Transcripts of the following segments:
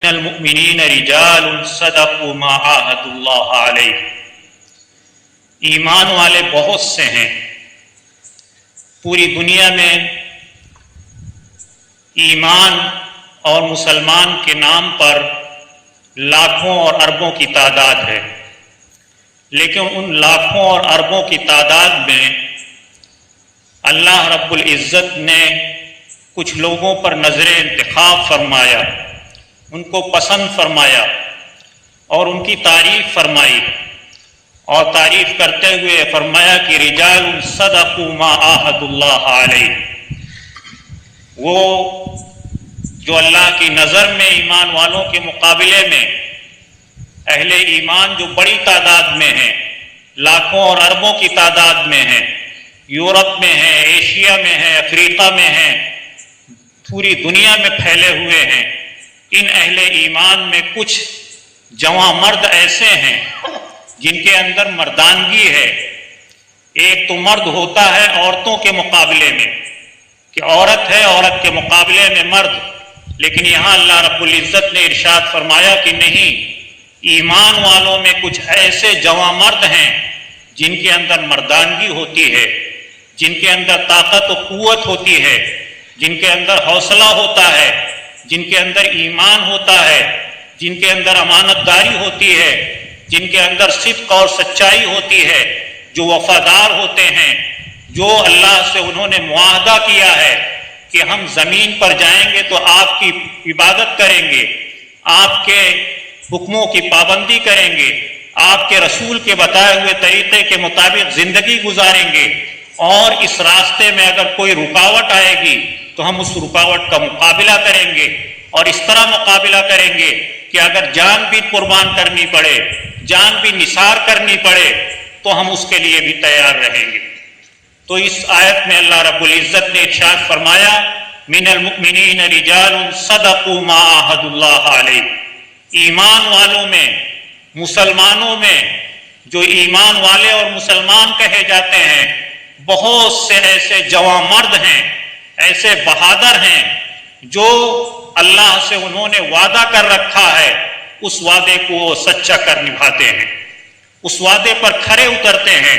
المؤمنین رجال صدقوا ما عاهدوا اللہ علیہ، ایمان والے بہت سے ہیں۔ پوری دنیا میں ایمان اور مسلمان کے نام پر لاکھوں اور اربوں کی تعداد ہے، لیکن ان لاکھوں اور اربوں کی تعداد میں اللہ رب العزت نے کچھ لوگوں پر نظر انتخاب فرمایا، ان کو پسند فرمایا اور ان کی تعریف فرمائی، اور تعریف کرتے ہوئے فرمایا کہ رجال صدقوا ما عاهدوا اللہ علیہ، وہ جو اللہ کی نظر میں ایمان والوں کے مقابلے میں اہل ایمان جو بڑی تعداد میں ہیں، لاکھوں اور اربوں کی تعداد میں ہیں، یورپ میں ہیں، ایشیا میں ہیں، افریقہ میں ہیں، پوری دنیا میں پھیلے ہوئے ہیں، ان اہل ایمان میں کچھ جوان مرد ایسے ہیں جن کے اندر مردانگی ہے۔ ایک تو مرد ہوتا ہے عورتوں کے مقابلے میں کہ عورت ہے، عورت کے مقابلے میں مرد، لیکن یہاں اللہ رب العزت نے ارشاد فرمایا کہ نہیں، ایمان والوں میں کچھ ایسے جوان مرد ہیں جن کے اندر مردانگی ہوتی ہے، جن کے اندر طاقت و قوت ہوتی ہے، جن کے اندر حوصلہ ہوتا ہے، جن کے اندر ایمان ہوتا ہے، جن کے اندر امانت داری ہوتی ہے، جن کے اندر صدق اور سچائی ہوتی ہے، جو وفادار ہوتے ہیں، جو اللہ سے انہوں نے معاہدہ کیا ہے کہ ہم زمین پر جائیں گے تو آپ کی عبادت کریں گے، آپ کے حکموں کی پابندی کریں گے، آپ کے رسول کے بتائے ہوئے طریقے کے مطابق زندگی گزاریں گے، اور اس راستے میں اگر کوئی رکاوٹ آئے گی تو ہم اس رکاوٹ کا مقابلہ کریں گے، اور اس طرح مقابلہ کریں گے کہ اگر جان بھی قربان کرنی پڑے، جان بھی نثار کرنی پڑے، تو ہم اس کے لیے بھی تیار رہیں گے۔ تو اس آیت میں اللہ رب العزت نے ارشاد فرمایا من المؤمنین رجال صدقوا ما عاهدوا اللہ علیہ، ایمان والوں میں، مسلمانوں میں، جو ایمان والے اور مسلمان کہے جاتے ہیں، بہت سے ایسے جوان مرد ہیں، ایسے بہادر ہیں جو اللہ سے انہوں نے وعدہ کر رکھا ہے، اس وعدے کو وہ سچا کر نبھاتے ہیں، اس وعدے پر کھرے اترتے ہیں،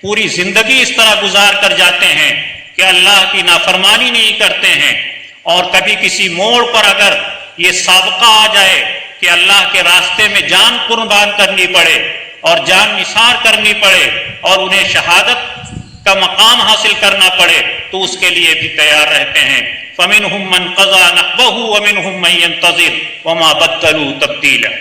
پوری زندگی اس طرح گزار کر جاتے ہیں کہ اللہ کی نافرمانی نہیں کرتے ہیں، اور کبھی کسی موڑ پر اگر یہ سابقہ آ جائے کہ اللہ کے راستے میں جان قربان کرنی پڑے اور جان نثار کرنی پڑے اور انہیں شہادت کا مقام حاصل کرنا پڑے تو اس کے لیے بھی تیار رہتے ہیں۔ فَمِنْهُمْ مَنْ قَضَى نَحْبَهُ وَمِنْهُمْ مَنْ يَنْتَظِرُ وَمَا بَدَّلُوا تَبْدِيلًا۔